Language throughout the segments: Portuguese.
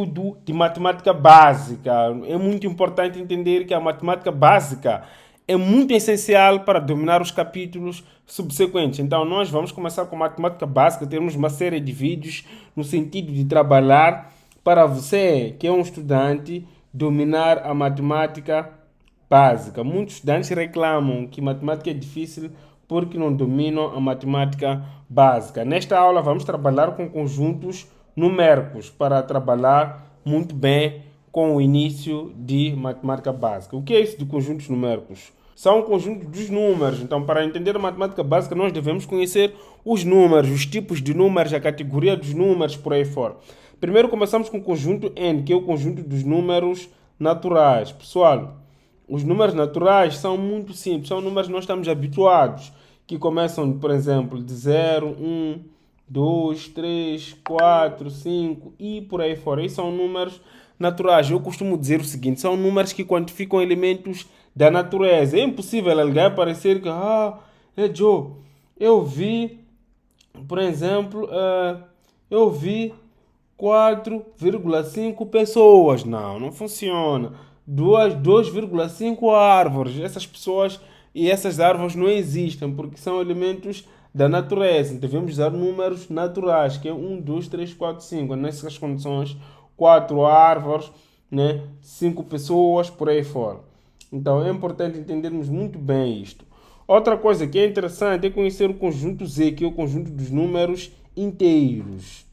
conteúdo de matemática básica. É muito importante entender que a matemática básica é muito essencial para dominar os capítulos subsequentes. Então, nós vamos começar com matemática básica, temos uma série de vídeos no sentido de trabalhar para você, que é um estudante, dominar a matemática básica. Muitos estudantes reclamam que matemática é difícil porque não dominam a matemática básica. Nesta aula, vamos trabalhar com conjuntos numéricos para trabalhar muito bem com o início de matemática básica. O que é isso de conjuntos numéricos? São um conjunto dos números. Então, para entender a matemática básica, nós devemos conhecer os números, os tipos de números, a categoria dos números, por aí fora. Primeiro, começamos com o conjunto N, que é o conjunto dos números naturais. Pessoal, os números naturais são muito simples, são números que nós estamos habituados, que começam, por exemplo, de 0, 1, 2, 3, 4, 5 e por aí fora. E são números naturais. Eu costumo dizer o seguinte, são números que quantificam elementos da natureza. É impossível alguém aparecer que, Joe, eu vi, por exemplo, eu vi 4,5 pessoas. Não, não funciona. 2,5 árvores. Essas pessoas e essas árvores não existem porque são elementos da natureza. Devemos usar números naturais, que é 1, 2, 3, 4, 5. Nessas condições, 4 árvores, né? 5 pessoas, por aí fora. Então é importante entendermos muito bem isto. Outra coisa que é interessante é conhecer o conjunto Z, que é o conjunto dos números inteiros.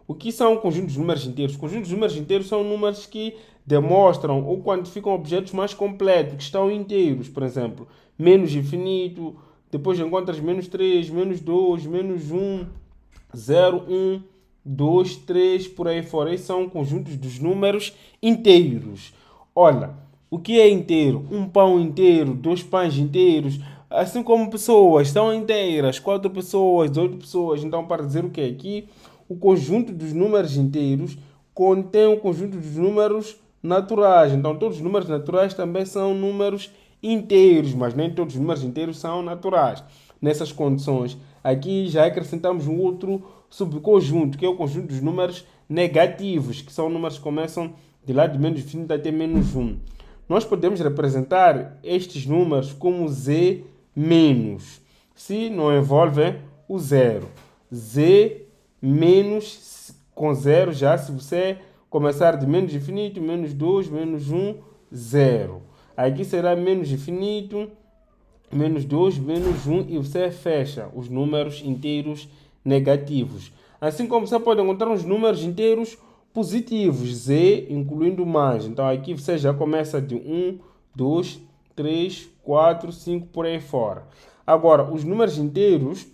O que são conjuntos de números inteiros? Conjuntos de números inteiros são números que demonstram ou quantificam objetos mais completos, que estão inteiros. Por exemplo, menos infinito, depois encontras menos 3, menos 2, menos 1, 0, 1, 2, 3, por aí fora. Esses são conjuntos dos números inteiros. Olha, o que é inteiro? Um pão inteiro, dois pães inteiros, assim como pessoas são inteiras, 4 pessoas, 8 pessoas. Então, para dizer o que é aqui, o conjunto dos números inteiros contém o conjunto dos números naturais. Então, todos os números naturais também são números inteiros, mas nem todos os números inteiros são naturais. Nessas condições, aqui já acrescentamos um outro subconjunto, que é o conjunto dos números negativos, que são números que começam de lá de menos infinito até menos 1. Nós podemos representar estes números como Z menos, se não envolvem o zero. Z menos com zero já, se você começar de menos infinito, menos 2, menos 1, 0. Aqui será menos infinito, menos 2, menos 1 e você fecha os números inteiros negativos. Assim como você pode encontrar os números inteiros positivos, Z incluindo mais. Então aqui você já começa de 1, 2, 3, 4, 5 por aí fora. Agora, os números inteiros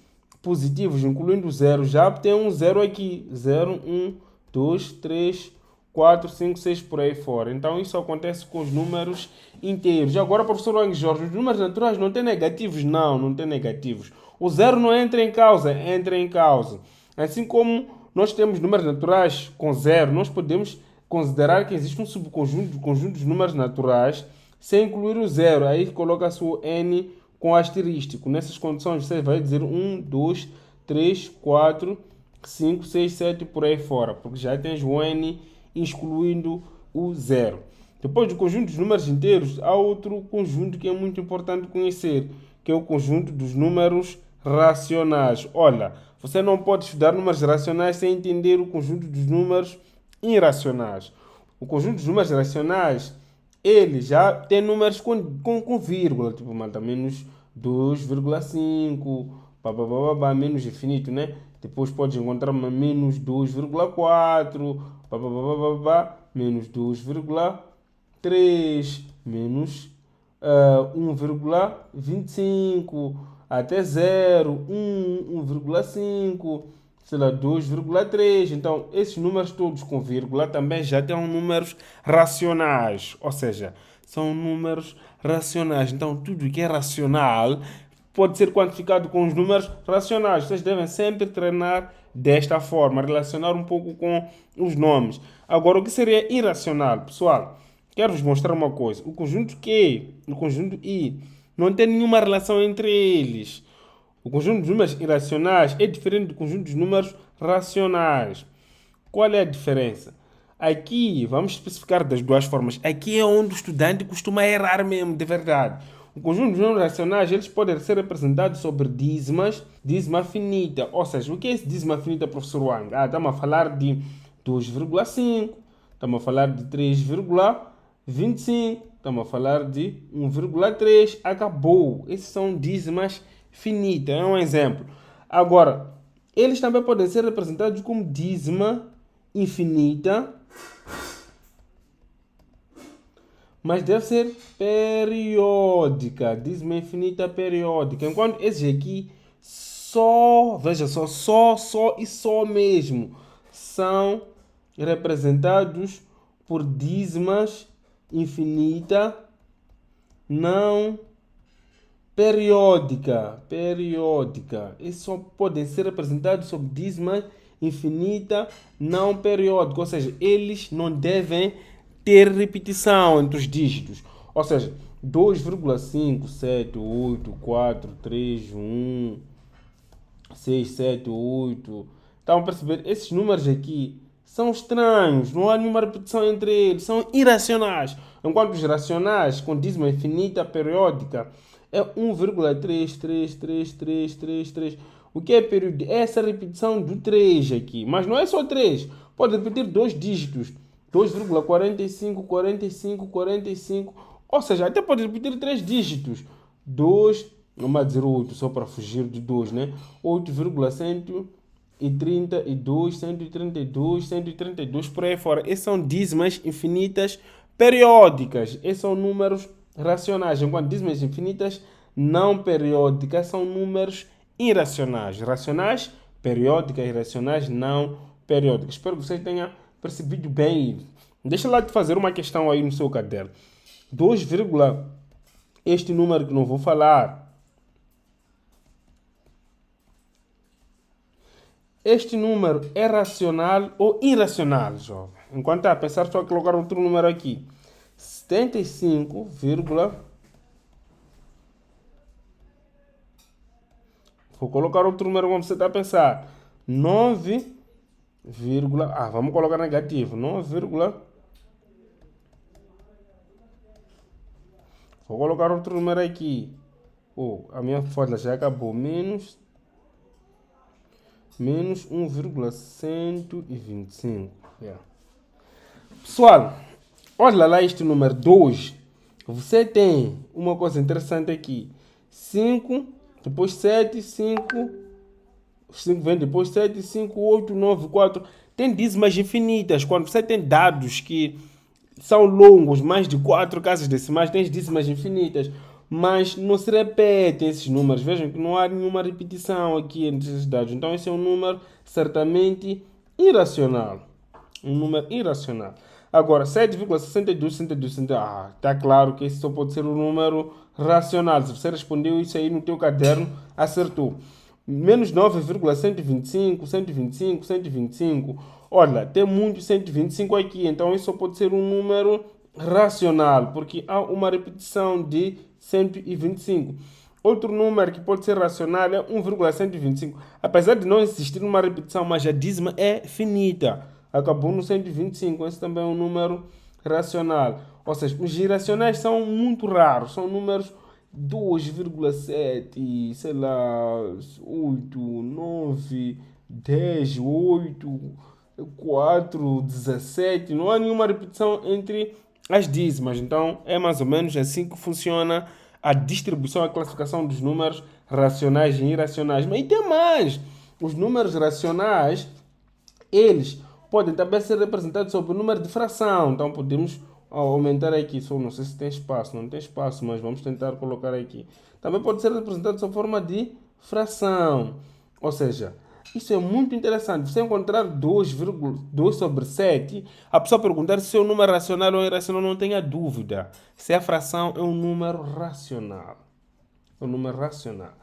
positivos, incluindo zero, já tem um zero aqui. 0, 1, 2, 3, 4, 5, 6 por aí fora. Então isso acontece com os números inteiros. Agora, professor Wang Jorge, os números naturais não têm negativos? Não, não tem negativos. O zero não entra em causa? Entra em causa. Assim como nós temos números naturais com zero, nós podemos considerar que existe um subconjunto de conjuntos de números naturais sem incluir o zero. Aí coloca-se o N com asterístico. Nessas condições você vai dizer 1, 2, 3, 4, 5, 6, 7 por aí fora, porque já tens o N excluindo o zero. Depois do conjunto dos números inteiros, há outro conjunto que é muito importante conhecer, que é o conjunto dos números racionais. Olha, você não pode estudar números racionais sem entender o conjunto dos números irracionais. O conjunto dos números racionais, ele já tem números com vírgula, tipo, malta, menos 2,5, menos infinito, né? Depois pode encontrar uma menos 2,4, menos 2,3, menos 1,25, até 0, 1, 1,5, sei lá, 2,3. Então, esses números todos com vírgula também já têm números racionais, ou seja, são números racionais. Então, tudo que é racional pode ser quantificado com os números racionais. Vocês devem sempre treinar desta forma, relacionar um pouco com os nomes. Agora, o que seria irracional? Pessoal, quero vos mostrar uma coisa. O conjunto Q e o conjunto I não tem nenhuma relação entre eles. O conjunto de números irracionais é diferente do conjunto de números racionais. Qual é a diferença? Aqui, vamos especificar das duas formas. Aqui é onde o estudante costuma errar mesmo, de verdade. O conjunto de números racionais, eles podem ser representados sobre dízimas, dízima finita. Ou seja, o que é esse dízima finita, professor Wang? Estamos a falar de 2,5, estamos a falar de 3,25, estamos a falar de 1,3. Acabou. Esses são dízimas finitas. É um exemplo. Agora, eles também podem ser representados como dízima infinita, mas deve ser periódica. Dízima infinita periódica. Enquanto esses aqui só, veja só e só mesmo são representados por dízimas infinita não periódica. Esses só podem ser representados sob dízima infinita não periódica. Ou seja, eles não devem ter repetição entre os dígitos. Ou seja, 2,5, 7, 8, 4, 3, 1, 6, 7, 8. Estão a perceber? Esses números aqui são estranhos, não há nenhuma repetição entre eles, são irracionais. Enquanto os racionais, com dízima infinita periódica, é 1,3333333. O que é período? É essa repetição do 3 aqui. Mas não é só 3. Pode repetir dois dígitos. 2,45, 45, 45. Ou seja, até pode repetir 3 dígitos. 2, vamos dizer 8, só para fugir de 2, né? 8,132, 132, 132, por aí fora. Essas são dízimas infinitas periódicas. Esses são números racionais. Enquanto dízimas infinitas não periódicas são números irracionais. Racionais, periódicas, irracionais, não periódicas. Espero que você tenha percebido bem isso. Deixa lá de fazer uma questão aí no seu caderno. 2, este número que não vou falar. Este número é racional ou irracional, jovem? Enquanto está a pensar, só colocar outro número aqui. 75, vou colocar outro número como você está a pensar. 9, vamos colocar negativo. 9, vou colocar outro número aqui. A minha folha já acabou. Menos 1,125. Yeah. Pessoal, olha lá este número 2. Você tem uma coisa interessante aqui. 5, depois 7, 5 vem depois 7, 5, 8, 9, 4. Tem dízimas infinitas. Quando você tem dados que são longos, mais de 4 casas decimais, tem dízimas infinitas. Mas não se repetem esses números. Vejam que não há nenhuma repetição aqui entre esses dados. Então esse é um número certamente irracional. Um número irracional. Agora, 7,62, está claro que esse só pode ser um número racional. Se você respondeu isso aí no teu caderno, acertou. Menos 9,125. Olha, tem muito 125 aqui. Então isso só pode ser um número racional, porque há uma repetição de 125. Outro número que pode ser racional é 1,125. Apesar de não existir uma repetição, mas a dízima é finita. Acabou no 125. Esse também é um número racional. Ou seja, os irracionais são muito raros. São números 2,7, sei lá, 8, 9, 10, 8, 4, 17. Não há nenhuma repetição entre as dízimas. Então é mais ou menos assim que funciona a distribuição, a classificação dos números racionais e irracionais. Mas tem mais. Os números racionais, eles podem também ser representados sob o número de fração. Então podemos aumentar aqui. Só não sei se tem espaço. Não tem espaço, mas vamos tentar colocar aqui. Também pode ser representado sob forma de fração. Ou seja, isso é muito interessante. Você encontrar 2 sobre 7, a pessoa perguntar se é um número racional ou irracional, não tenha dúvida. Se a fração é um número racional. É um número racional.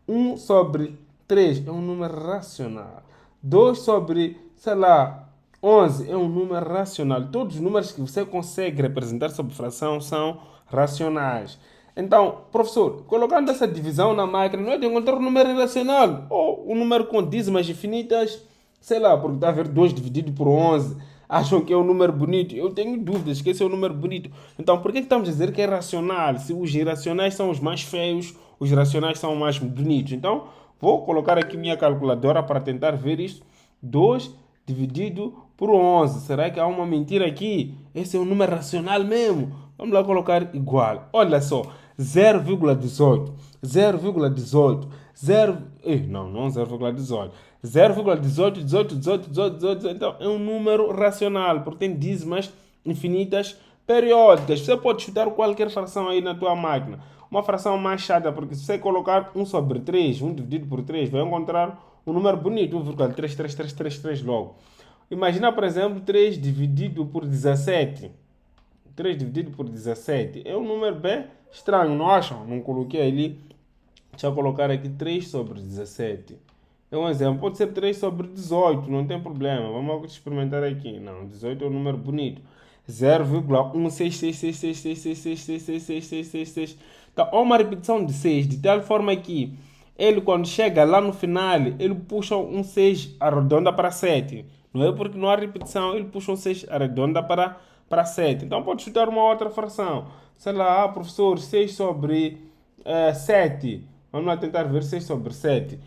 1 sobre 3 é um número racional. 2 sobre, sei lá, 11 é um número racional. Todos os números que você consegue representar sob fração são racionais. Então, professor, colocando essa divisão na máquina, não é de encontrar um número irracional ou um número com dízimas infinitas Sei lá, porque está a ver 2 dividido por 11. Acham que é um número bonito? Eu tenho dúvidas que esse é um número bonito. Então, por que estamos a dizer que é racional? Se os irracionais são os mais feios, os racionais são os mais bonitos. Então, vou colocar aqui minha calculadora para tentar ver isto. 2 dividido por 11. Será que há uma mentira aqui? Esse é um número racional mesmo. Vamos lá colocar igual. Olha só, 0,18, 0,18, 0... não 0,18. 0,18, 18, 18, 18, 18. Então, é um número racional, porque tem dízimas infinitas periódicas. Você pode chutar qualquer fração aí na tua máquina. Uma fração mais chata, porque se você colocar 1 sobre 3, 1 dividido por 3, vai encontrar um número bonito, 1,33333 logo. Imagina, por exemplo, 3 dividido por 17. 3 dividido por 17 é um número bem estranho, não acham? Não coloquei ali. Deixa eu colocar aqui 3 sobre 17. É um exemplo. Pode ser 3 sobre 18, não tem problema. Vamos experimentar aqui. Não, 18 é um número bonito. 0,1666666666666. Então, há uma repetição de 6, de tal forma que ele, quando chega lá no final, ele puxa um 6 arredonda para 7. Não é porque não há repetição, ele puxa um 6 arredonda para 7. Então, pode chutar uma outra fração. Sei lá, professor, 6 sobre 7. Vamos lá tentar ver 6 sobre 7.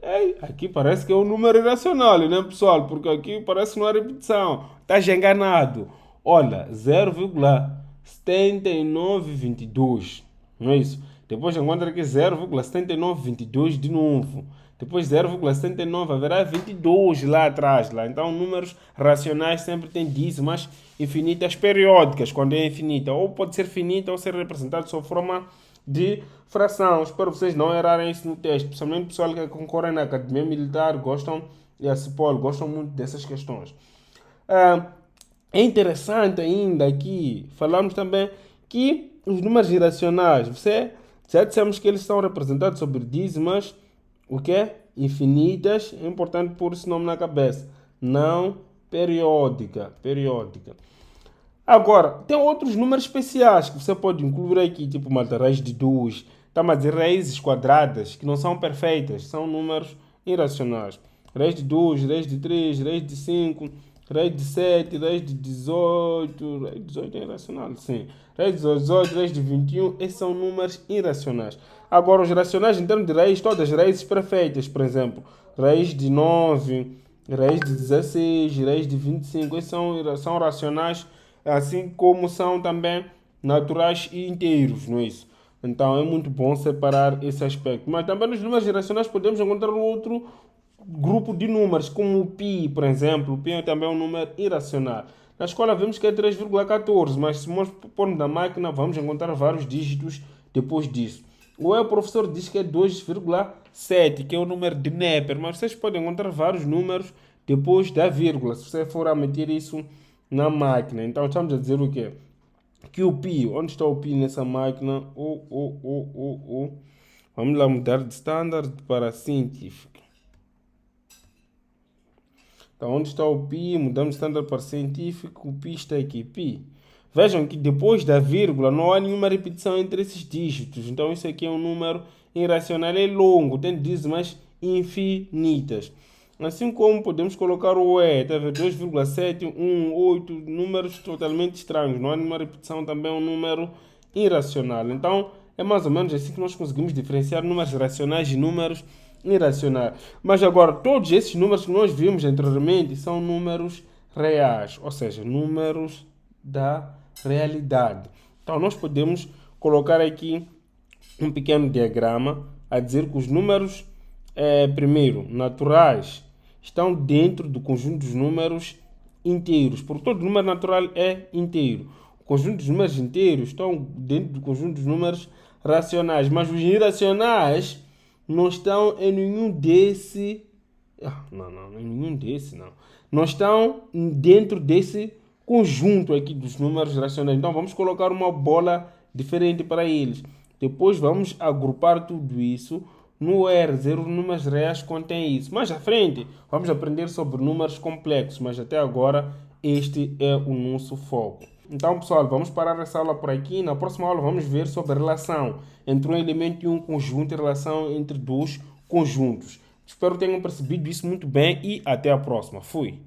Ei, aqui parece que é um número irracional, né, pessoal? Porque aqui parece que não há repetição. Estás enganado. Olha, 0,7922. Não é isso? Depois encontra aqui 0,7922 de novo. Depois 0,79, haverá 22 lá atrás. Lá. Então, números racionais sempre têm dízimas infinitas periódicas, quando é infinita. Ou pode ser finita ou ser representado sob forma de fração. Espero vocês não errarem isso no texto. Principalmente o pessoal que concorrem na Academia Militar gostam, e a CIPOL gostam muito dessas questões. É interessante ainda aqui, falamos também que os números irracionais, já dissemos que eles são representados sobre dízimas, o que? Infinitas, é importante pôr esse nome na cabeça. Não periódica. Agora, tem outros números especiais que você pode incluir aqui, tipo uma raiz de 2, estamos a dizer raízes quadradas, que não são perfeitas, são números irracionais. Raiz de 2, raiz de 3, raiz de 5, raiz de 7, raiz de 18, raiz de 18 é irracional, sim. Raiz de 18, raiz de 21, esses são números irracionais. Agora, os racionais em termos de raiz, todas as raízes perfeitas, por exemplo, raiz de 9, raiz de 16, raiz de 25, esses são racionais, assim como são também naturais e inteiros, não é isso? Então é muito bom separar esse aspecto. Mas também nos números irracionais podemos encontrar outro grupo de números, como o π, por exemplo. O π é também um número irracional. Na escola vemos que é 3,14, mas se nós pormos na máquina vamos encontrar vários dígitos depois disso. O professor diz que é 2,7, que é o número de Neper, mas vocês podem encontrar vários números depois da vírgula, se você for a meter isso na máquina. Então estamos a dizer o quê? Que o π, onde está o π nessa máquina? Vamos lá mudar de standard para científico. Então onde está o π? Mudamos de standard para científico, o π está aqui, π. Vejam que depois da vírgula não há nenhuma repetição entre esses dígitos. Então isso aqui é um número irracional, é longo, tem dízimas infinitas. Assim como podemos colocar o E, tá vendo? 2,7, 1, 8, números totalmente estranhos. Não há nenhuma repetição, também é um número irracional. Então, é mais ou menos assim que nós conseguimos diferenciar números racionais e números irracionais. Mas agora, todos esses números que nós vimos anteriormente são números reais, ou seja, números da realidade. Então, nós podemos colocar aqui um pequeno diagrama a dizer que os números, primeiro, naturais, estão dentro do conjunto dos números inteiros, porque todo número natural é inteiro. O conjunto dos números inteiros estão dentro do conjunto dos números racionais, mas os irracionais não estão em nenhum desse... Não estão dentro desse conjunto aqui dos números racionais. Então vamos colocar uma bola diferente para eles. Depois vamos agrupar tudo isso no R0, números reais contém isso. Mais à frente, vamos aprender sobre números complexos, mas até agora este é o nosso foco. Então, pessoal, vamos parar essa aula por aqui. Na próxima aula vamos ver sobre a relação entre um elemento e um conjunto e a relação entre dois conjuntos. Espero que tenham percebido isso muito bem e até a próxima. Fui.